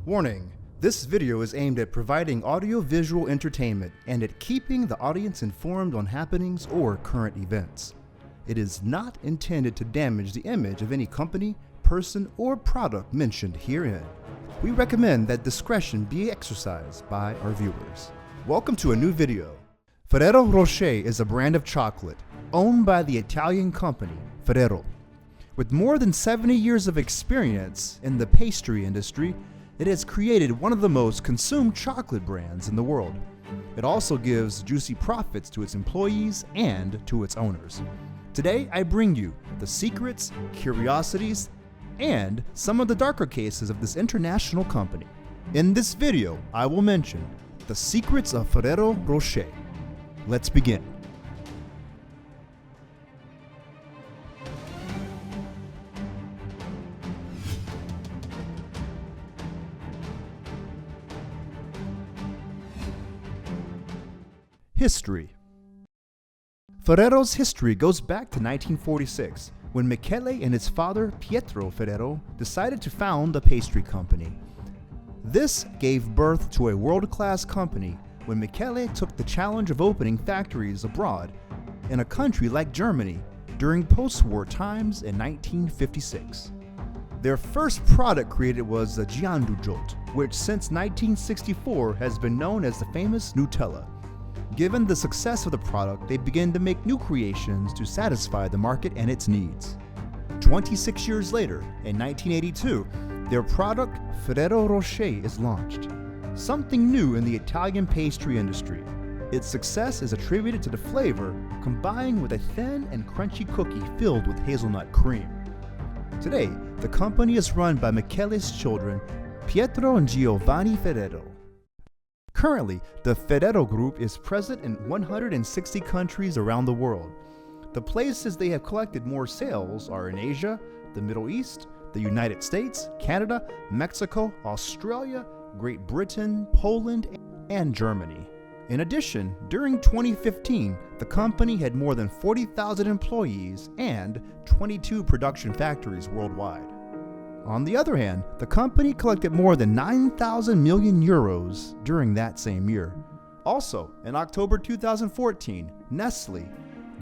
Warning: this video is aimed at providing audio-visual entertainment and at keeping the audience informed on happenings or current events. It is not intended to damage the image of any company, person, or product mentioned herein. We recommend that discretion be exercised by our viewers. Welcome to a new video. Ferrero Rocher is a brand of chocolate owned by the Italian company Ferrero. With more than 70 years of experience in the pastry industry, it has created one of the most consumed chocolate brands in the world. It also gives juicy profits to its employees and to its owners. Today, I bring you the secrets, curiosities, and some of the darker cases of this international company. In this video, I will mention the secrets of Ferrero Rocher. Let's begin. History. Ferrero's history goes back to 1946, when Michele and his father Pietro Ferrero decided to found a pastry company. This gave birth to a world-class company when Michele took the challenge of opening factories abroad in a country like Germany during post-war times in 1956. Their first product created was the Giandujot, which since 1964 has been known as the famous Nutella. Given the success of the product, they began to make new creations to satisfy the market and its needs. 26 years later, in 1982, their product Ferrero Rocher is launched. Something new in the Italian pastry industry. Its success is attributed to the flavor combined with a thin and crunchy cookie filled with hazelnut cream. Today, the company is run by Michele's children, Pietro and Giovanni Ferrero. Currently, the Ferrero Group is present in 160 countries around the world. The places they have collected more sales are in Asia, the Middle East, the United States, Canada, Mexico, Australia, Great Britain, Poland, and Germany. In addition, during 2015, the company had more than 40,000 employees and 22 production factories worldwide. On the other hand, the company collected more than 9,000 million euros during that same year. Also, in October 2014, Nestle,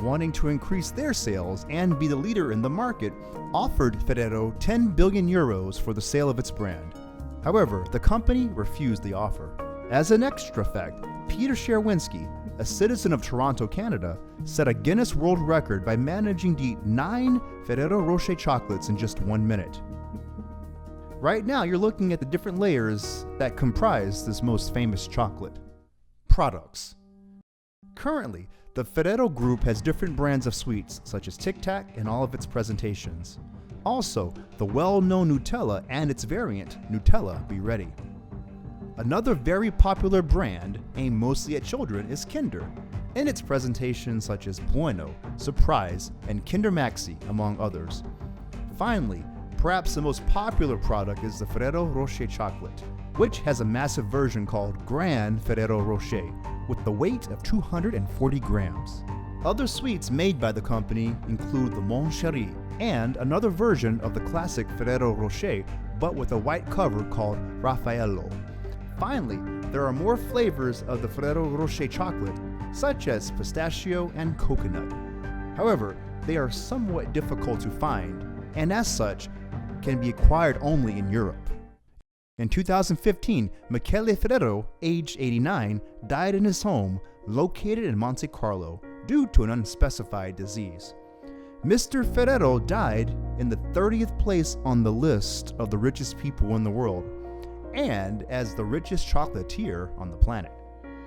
wanting to increase their sales and be the leader in the market, offered Ferrero 10 billion euros for the sale of its brand. However, the company refused the offer. As an extra fact, Piotr Ferrero, a citizen of Toronto, Canada, set a Guinness World Record by managing to eat 9 Ferrero Rocher chocolates in just 1 minute. Right now, you're looking at the different layers that comprise this most famous chocolate. Products. Currently, the Ferrero Group has different brands of sweets, such as Tic Tac in all of its presentations. Also, the well-known Nutella and its variant, Nutella Be Ready. Another very popular brand, aimed mostly at children, is Kinder, in its presentations such as Bueno, Surprise, and Kinder Maxi, among others. Finally, perhaps the most popular product is the Ferrero Rocher chocolate, which has a massive version called Grand Ferrero Rocher, with the weight of 240 grams. Other sweets made by the company include the Mon Chéri and another version of the classic Ferrero Rocher, but with a white cover called Raffaello. Finally, there are more flavors of the Ferrero Rocher chocolate, such as pistachio and coconut. However, they are somewhat difficult to find, and as such, can be acquired only in Europe. In 2015, Michele Ferrero, aged 89, died in his home located in Monte Carlo due to an unspecified disease. Mr. Ferrero died in the 30th place on the list of the richest people in the world, and as the richest chocolatier on the planet.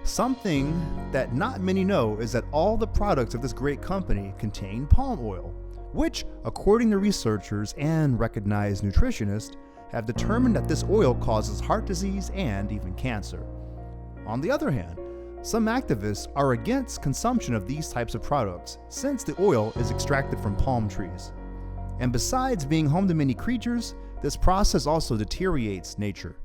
Something that not many know is that all the products of this great company contain palm oil, which, according to researchers and recognized nutritionists, have determined that this oil causes heart disease and even cancer. On the other hand, some activists are against consumption of these types of products since the oil is extracted from palm trees. And besides being home to many creatures, this process also deteriorates nature.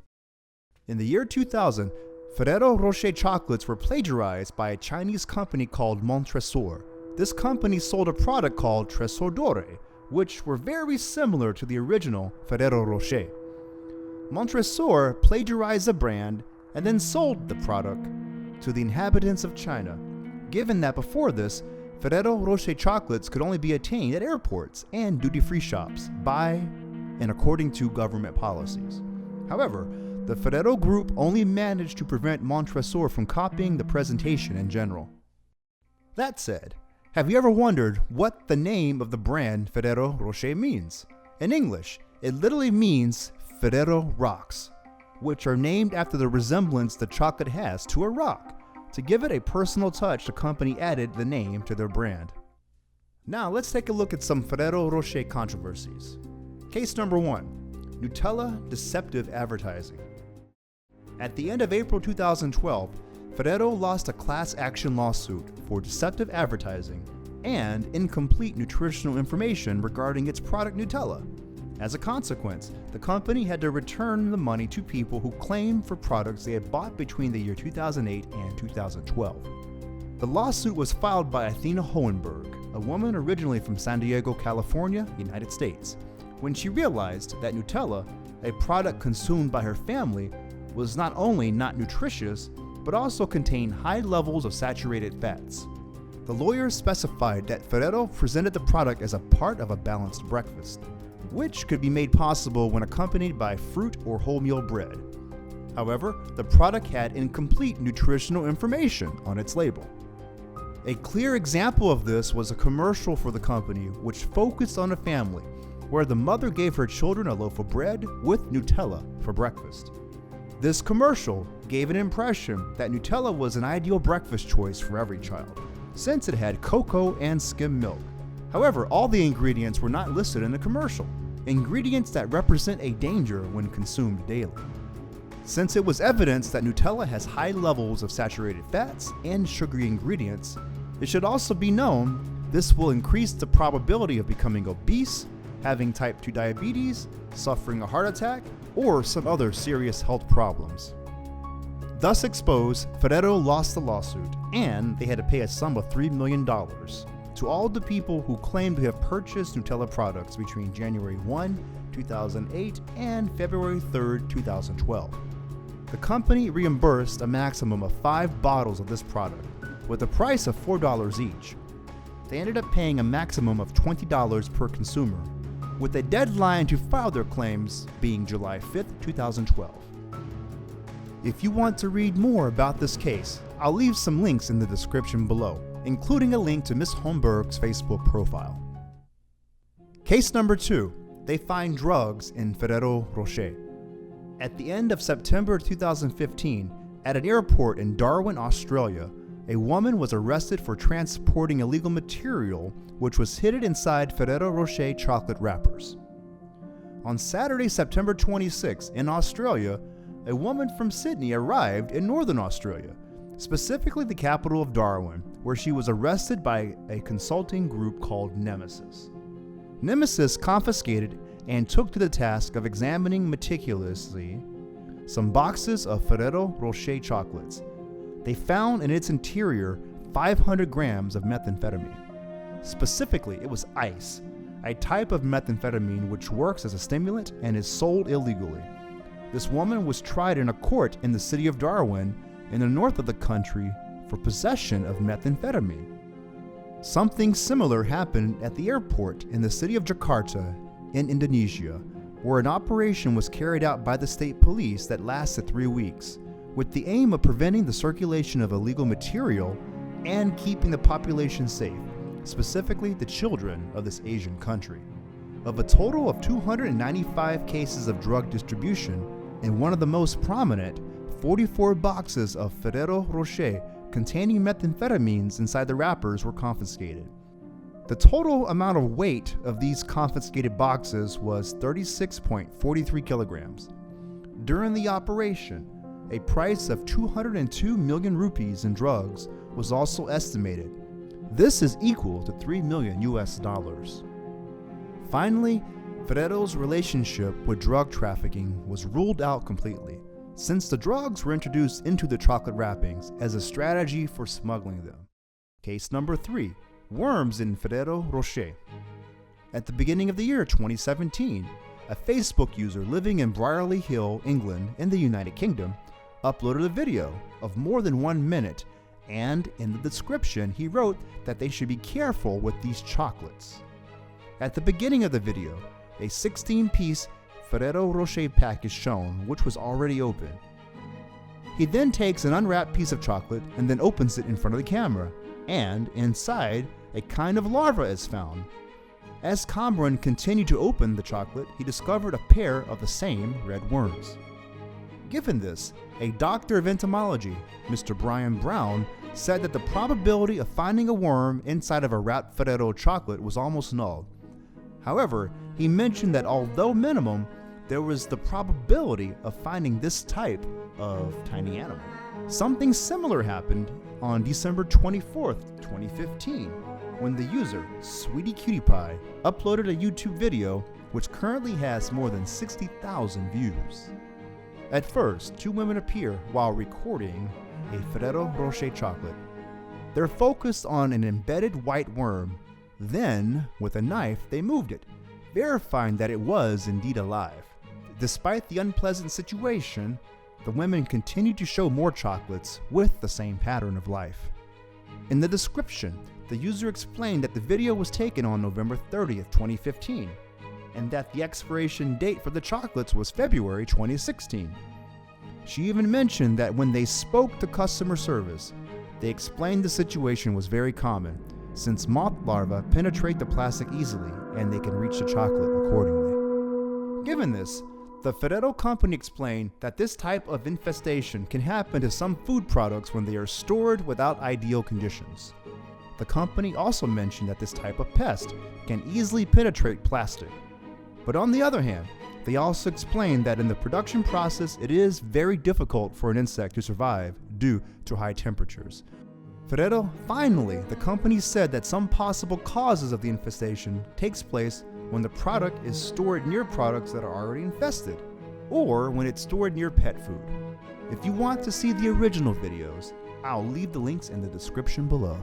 In the year 2000, Ferrero Rocher chocolates were plagiarized by a Chinese company called Montresor. This company sold a product called Tresor d'Ore, which were very similar to the original Ferrero Rocher. Montresor plagiarized the brand and then sold the product to the inhabitants of China, given that before this, Ferrero Rocher chocolates could only be attained at airports and duty-free shops by and according to government policies. However, the Ferrero Group only managed to prevent Montresor from copying the presentation in general. That said, have you ever wondered what the name of the brand Ferrero Rocher means? In English, it literally means Ferrero Rocks, which are named after the resemblance the chocolate has to a rock. To give it a personal touch, the company added the name to their brand. Now let's take a look at some Ferrero Rocher controversies. Case number 1, Nutella deceptive advertising. At the end of April 2012, Ferrero lost a class action lawsuit for deceptive advertising and incomplete nutritional information regarding its product Nutella. As a consequence, the company had to return the money to people who claimed for products they had bought between the year 2008 and 2012. The lawsuit was filed by Athena Hohenberg, a woman originally from San Diego, California, United States, when she realized that Nutella, a product consumed by her family, was not only not nutritious, but also contained high levels of saturated fats. The lawyers specified that Ferrero presented the product as a part of a balanced breakfast, which could be made possible when accompanied by fruit or wholemeal bread. However, the product had incomplete nutritional information on its label. A clear example of this was a commercial for the company which focused on a family where the mother gave her children a loaf of bread with Nutella for breakfast. This commercial gave an impression that Nutella was an ideal breakfast choice for every child, since it had cocoa and skim milk. However, all the ingredients were not listed in the commercial, ingredients that represent a danger when consumed daily. Since it was evidence that Nutella has high levels of saturated fats and sugary ingredients, it should also be known this will increase the probability of becoming obese, having type 2 diabetes, suffering a heart attack, or some other serious health problems. Thus exposed, Ferrero lost the lawsuit, and they had to pay a sum of $3 million to all the people who claimed to have purchased Nutella products between January 1, 2008 and February 3, 2012. The company reimbursed a maximum of 5 bottles of this product, with a price of $4 each. They ended up paying a maximum of $20 per consumer, with a deadline to file their claims being July 5, 2012. If you want to read more about this case, I'll leave some links in the description below, including a link to Ms. Holmberg's Facebook profile. Case number 2, they find drugs in Ferrero Rocher. At the end of September 2015, at an airport in Darwin, Australia, a woman was arrested for transporting illegal material which was hidden inside Ferrero Rocher chocolate wrappers. On Saturday, September 26, in Australia, a woman from Sydney arrived in Northern Australia, specifically the capital of Darwin, where she was arrested by a consulting group called Nemesis. Nemesis confiscated and took to the task of examining meticulously some boxes of Ferrero Rocher chocolates. They found in its interior 500 grams of methamphetamine. Specifically, it was ice, a type of methamphetamine which works as a stimulant and is sold illegally. This woman was tried in a court in the city of Darwin in the north of the country for possession of methamphetamine. Something similar happened at the airport in the city of Jakarta in Indonesia, where an operation was carried out by the state police that lasted 3 weeks, with the aim of preventing the circulation of illegal material and keeping the population safe, specifically the children of this Asian country. Of a total of 295 cases of drug distribution, and one of the most prominent, 44 boxes of Ferrero Rocher containing methamphetamines inside the wrappers were confiscated. The total amount of weight of these confiscated boxes was 36.43 kilograms. During the operation, a price of 202 million rupees in drugs was also estimated. This is equal to $3 million US. Finally, Ferrero's relationship with drug trafficking was ruled out completely, since the drugs were introduced into the chocolate wrappings as a strategy for smuggling them. Case number 3, worms in Ferrero Rocher. At the beginning of the year 2017, a Facebook user living in Brierley Hill, England, in the United Kingdom, uploaded a video of more than 1 minute, and in the description he wrote that they should be careful with these chocolates. At the beginning of the video, a 16-piece Ferrero Rocher pack is shown, which was already open. He then takes an unwrapped piece of chocolate and then opens it in front of the camera, and inside, a kind of larva is found. As Cameron continued to open the chocolate, he discovered a pair of the same red worms. Given this, a doctor of entomology, Mr. Brian Brown, said that the probability of finding a worm inside of a wrapped Ferrero chocolate was almost null. However, he mentioned that although minimum, there was the probability of finding this type of tiny animal. Something similar happened on December 24th, 2015, when the user, Sweetie Cutie Pie, uploaded a YouTube video which currently has more than 60,000 views. At first, two women appear while recording a Ferrero Rocher chocolate. They're focused on an embedded white worm. Then, with a knife, they moved it, verifying that it was indeed alive. Despite the unpleasant situation, the women continued to show more chocolates with the same pattern of life. In the description, the user explained that the video was taken on November 30th, 2015, and that the expiration date for the chocolates was February 2016. She even mentioned that when they spoke to customer service, they explained the situation was very common, since moth larvae penetrate the plastic easily and they can reach the chocolate accordingly. Given this, the Ferrero company explained that this type of infestation can happen to some food products when they are stored without ideal conditions. The company also mentioned that this type of pest can easily penetrate plastic. But on the other hand, they also explained that in the production process it is very difficult for an insect to survive due to high temperatures. Finally, the company said that some possible causes of the infestation takes place when the product is stored near products that are already infested, or when it's stored near pet food. If you want to see the original videos, I'll leave the links in the description below.